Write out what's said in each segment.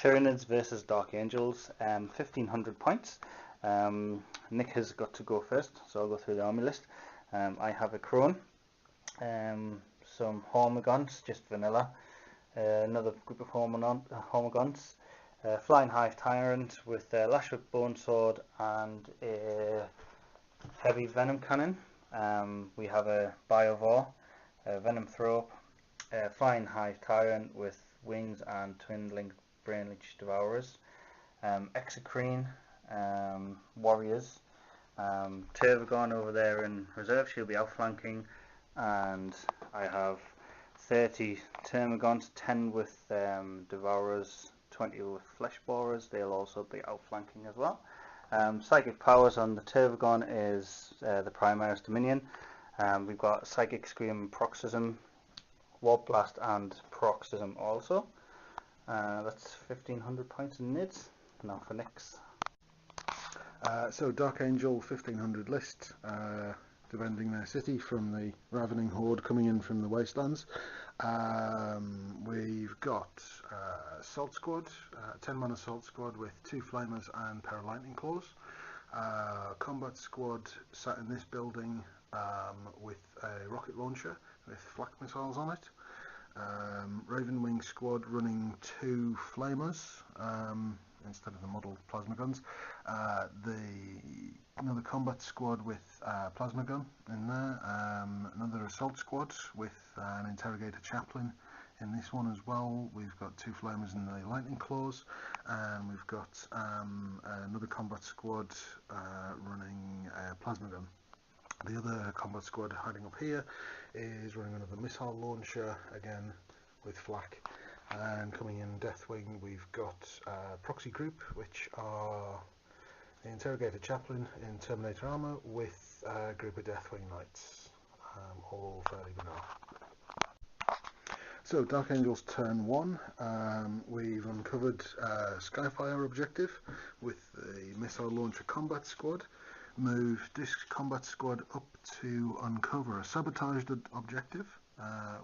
Tyranids versus Dark Angels, 1500 points. Nick has got to go first, so I'll go through the army list. I have a Crone, some Hormagaunts, just vanilla, another group of Hormagaunts, Flying Hive Tyrant with a Lashwick Bone Sword and a heavy Venom Cannon. We have a Biovore, a Venom Thrope, a Flying Hive Tyrant with wings and twin-linked Brainleech Devourers, Exocrine, Warriors, Tervagon over there in reserve, she'll be outflanking, and I have 30 Termagants, 10 with Devourers, 20 with Flesh Borers, they'll also be outflanking as well. Psychic powers on the Tervagon is the Primaris Dominion. We've got Psychic Scream, Paroxysm, Warp Blast and Paroxysm also. That's 1500 points in NIDS. Now for Nick's. So Dark Angel 1500 list, defending their city from the ravening horde coming in from the wastelands. We've got Assault Squad, 10 man Assault Squad with 2 Flamers and pair of Lightning Claws. Combat Squad sat in this building with a rocket launcher with flak missiles on it. Raven Wing Squad running 2 Flamers instead of the model plasma guns. Another Combat Squad with plasma gun in there. Another Assault Squad with an Interrogator Chaplain in this one as well. We've got 2 Flamers in the Lightning Claws, and we've got another Combat Squad running a plasma gun. The other Combat Squad hiding up here is running another missile launcher, again with flak. And coming in Deathwing, we've got Proxy Group, which are the Interrogator Chaplain in Terminator armour with a group of Deathwing Knights, all fairly vanilla. So Dark Angels turn 1, we've uncovered Skyfire objective with the Missile Launcher Combat Squad. Move this Combat Squad up to uncover a sabotaged objective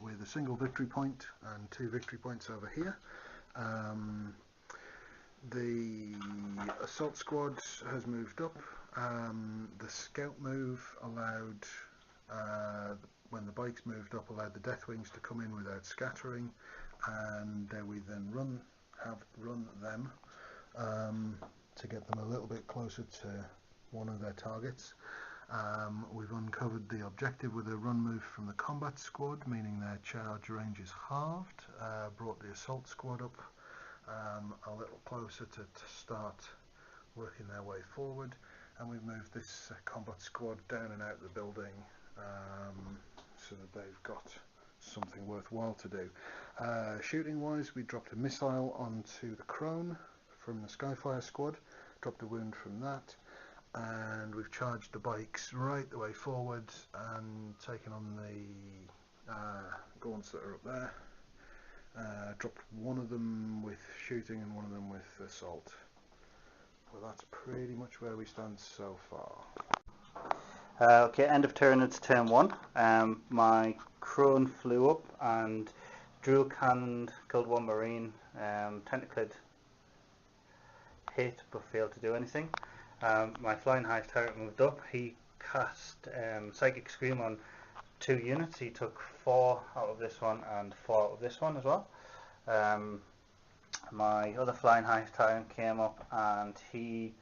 with a single victory point and 2 victory points over here. The Assault Squad has moved up. The Scout move allowed, when the bikes moved up, allowed the Deathwings to come in without scattering, and we then have run them to get them a little bit closer to one of their targets. We've uncovered the objective with a run move from the Combat Squad, meaning their charge range is halved. Brought the Assault Squad up a little closer to start working their way forward, and we've moved this Combat Squad down and out of the building so that they've got something worthwhile to do. Shooting wise, we dropped a missile onto the Crone from the Skyfire Squad, dropped a wound from that, and we've charged the bikes right the way forward and taken on the gaunts that are up there. Dropped one of them with shooting and one of them with assault. Well, that's pretty much where we stand so far. Okay, end of turn, it's turn 1. My Crone flew up and Drill Cannon killed 1 Marine. Tentaclid hit but failed to do anything. My Flying Hive Tyrant moved up. He cast Psychic Scream on 2 units. He took 4 out of this one and 4 out of this one as well. My other Flying Hive Tyrant came up and he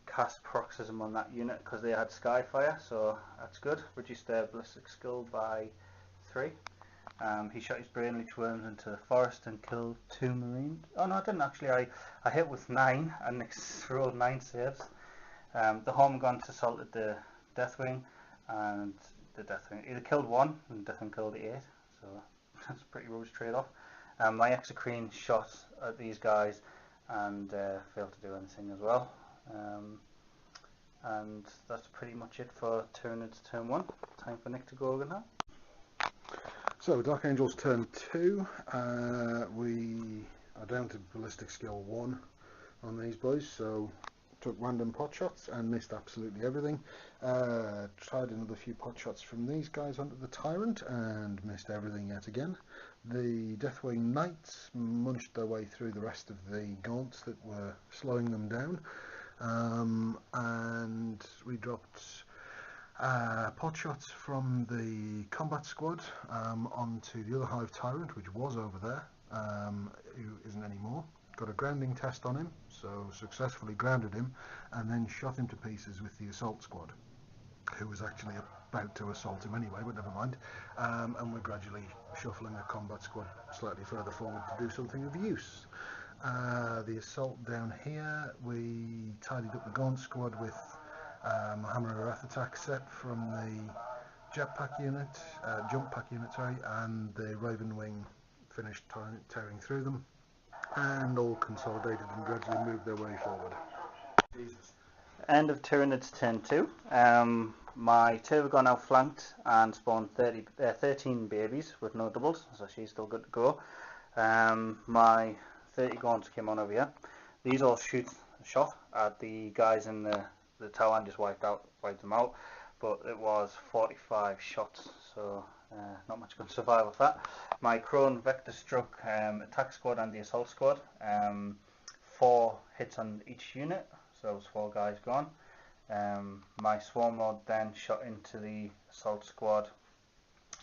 cast Paroxysm on that unit because they had Skyfire, so that's good. Reduced their ballistic skill by 3. He shot his Brainleech Worms into the forest and killed 2 Marines. Oh no, I didn't actually. I hit with 9 and Nick rolled 9 saves. The Hormagaunts assaulted the Deathwing, and the Deathwing either killed 1 and Deathwing killed 8, so that's a pretty rubbish trade-off. My Exocrine shot at these guys and failed to do anything as well. And that's pretty much it for Tyranids turn 1. Time for Nick to go again now. So Dark Angels turn 2, we are down to ballistic skill 1 on these boys, so took random pot shots and missed absolutely everything. Tried another few pot shots from these guys onto the Tyrant and missed everything yet again. The Deathwing Knights munched their way through the rest of the gaunts that were slowing them down, and we dropped pot shots from the combat squad onto the other Hive Tyrant, which was over there, who isn't anymore. Got a grounding test on him, so successfully grounded him, and then shot him to pieces with the assault squad, who was actually about to assault him anyway, but never mind. And we're gradually shuffling the combat squad slightly further forward to do something of use. The assault down here, we tidied up the gaunt squad with Hammer of Wrath attack set from the jetpack unit, jump pack unit, sorry, and the Raven Wing finished tearing through them, and all consolidated and gradually moved their way forward. Jesus. End of Tyranids turn 2. My Tervagon outflanked and spawned 13 babies with no doubles, so she's still good to go. My 30 gaunts came on over here. These all shot at the guys in the tower and just wiped them out. But it was 45 shots, so not much can survive with that. My Crone vector struck attack squad and the assault squad. 4 hits on each unit, so there was 4 guys gone. My Swarm Lord then shot into the assault squad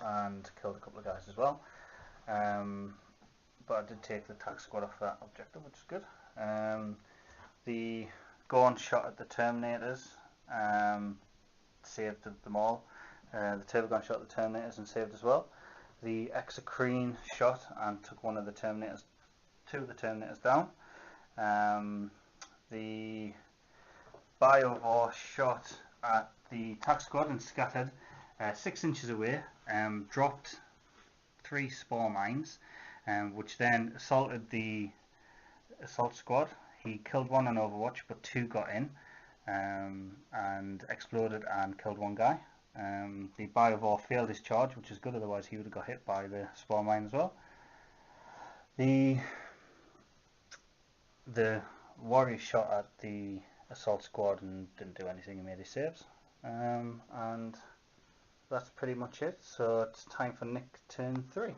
and killed a couple of guys as well. But I did take the attack squad off that objective, which is good. The Gaunt shot at the Terminators, saved them all. The Tervagon shot at the Terminators and saved as well. The Exocrine shot and took two of the Terminators down. The Biovore shot at the attack squad and scattered 6 inches away, dropped 3 spore mines, which then assaulted the assault squad. He killed 1 on Overwatch, but 2 got in and exploded and killed 1 guy. The Biovore failed his charge, which is good, otherwise he would have got hit by the spore mine as well. The warrior shot at the assault squad and didn't do anything, he made his saves. And that's pretty much it, so it's time for Nick turn 3.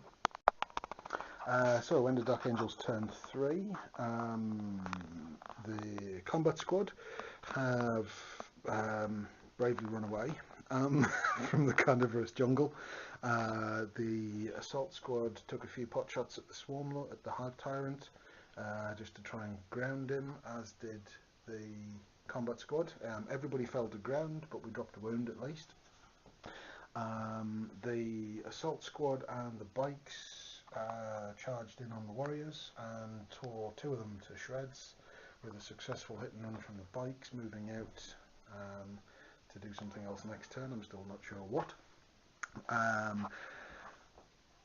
So when the Dark Angels turn 3, the combat squad have bravely run away from the carnivorous jungle. The assault squad took a few pot shots at the Swarm Lord, at the Hive Tyrant, just to try and ground him, as did the combat squad. Everybody fell to ground, but we dropped a wound at least. The assault squad and the bikes charged in on the warriors and tore 2 of them to shreds, with a successful hit and run from the bikes, moving out to do something else next turn. I'm still not sure what.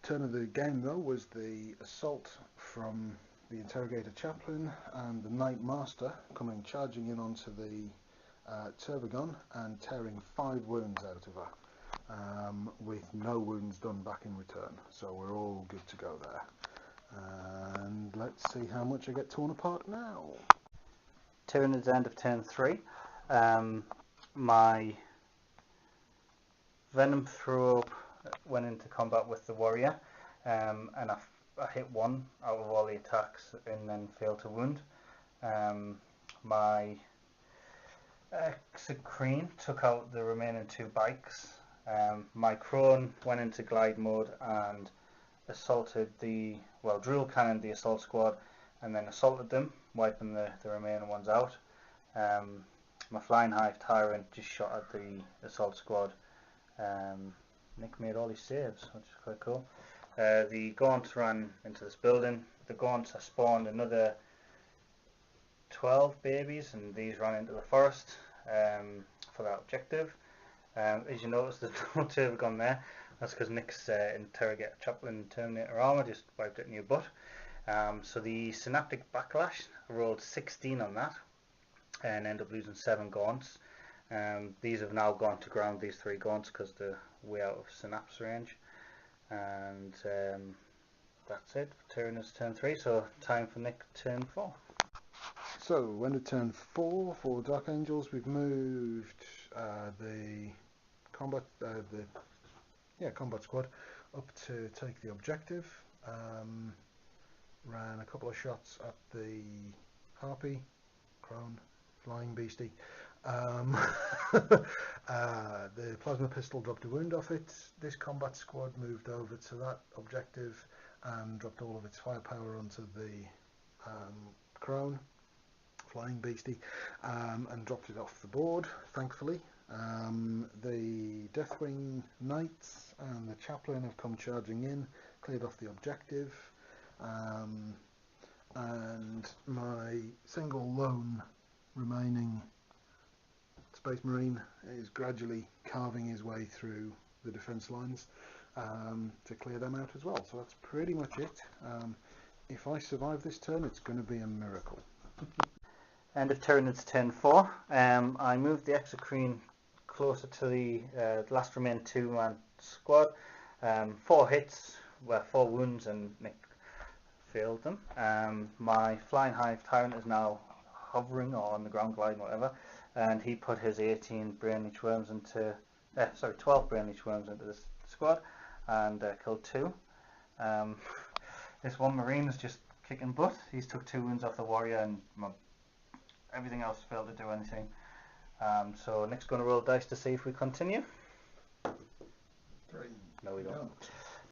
Turn of the game though was the assault from the Interrogator Chaplain and the Knight Master coming charging in onto the Tervagon and tearing 5 wounds out of her. With no wounds done back in return, so we're all good to go there. And let's see how much I get torn apart now. Tyranids end of turn 3. My Venom throw up went into combat with the warrior, and I hit 1 out of all the attacks and then failed to wound. My Exocrine took out the remaining 2 bikes. My Crone went into glide mode and assaulted drill cannoned the assault squad and then assaulted them, wiping the remaining ones out. My Flying Hive Tyrant just shot at the assault squad. Nick made all his saves, which is quite cool. The Gaunts ran into this building. The Gaunts have spawned another 12 babies, and these ran into the forest for that objective. As you notice, there's no Tervagon there. That's because Nick's Interrogator Chaplain Terminator armor just wiped it in your butt. So the Synaptic Backlash, I rolled 16 on that and ended up losing 7 Gaunts. These have now gone to ground, these 3 Gaunts, because they're way out of Synapse range. And that's it for Tyranids turn 3, so time for Nick turn 4. So when it turned 4 for Dark Angels, we've moved the combat combat squad up to take the objective. Ran a couple of shots at the harpy, crone, flying beastie. The plasma pistol dropped a wound off it. This combat squad moved over to that objective and dropped all of its firepower onto the crone, flying beastie, and dropped it off the board, thankfully. The Deathwing Knights and the Chaplain have come charging in, cleared off the objective, and my single lone remaining Space Marine is gradually carving his way through the defence lines to clear them out as well. So that's pretty much it. If I survive this turn, it's going to be a miracle. End of Tyranids turn 4. I moved the Exocrine closer to the last remaining 2-man squad. 4 hits, 4 wounds, and Nick failed them. My Flying Hive Tyrant is now hovering or on the ground gliding, whatever, and he put his 12 brain leech worms into this squad and killed 2. This one Marine is just kicking butt. He's took 2 wounds off the warrior, and everything else failed to do anything. So Nick's going to roll dice to see if we continue. 3. No, we don't.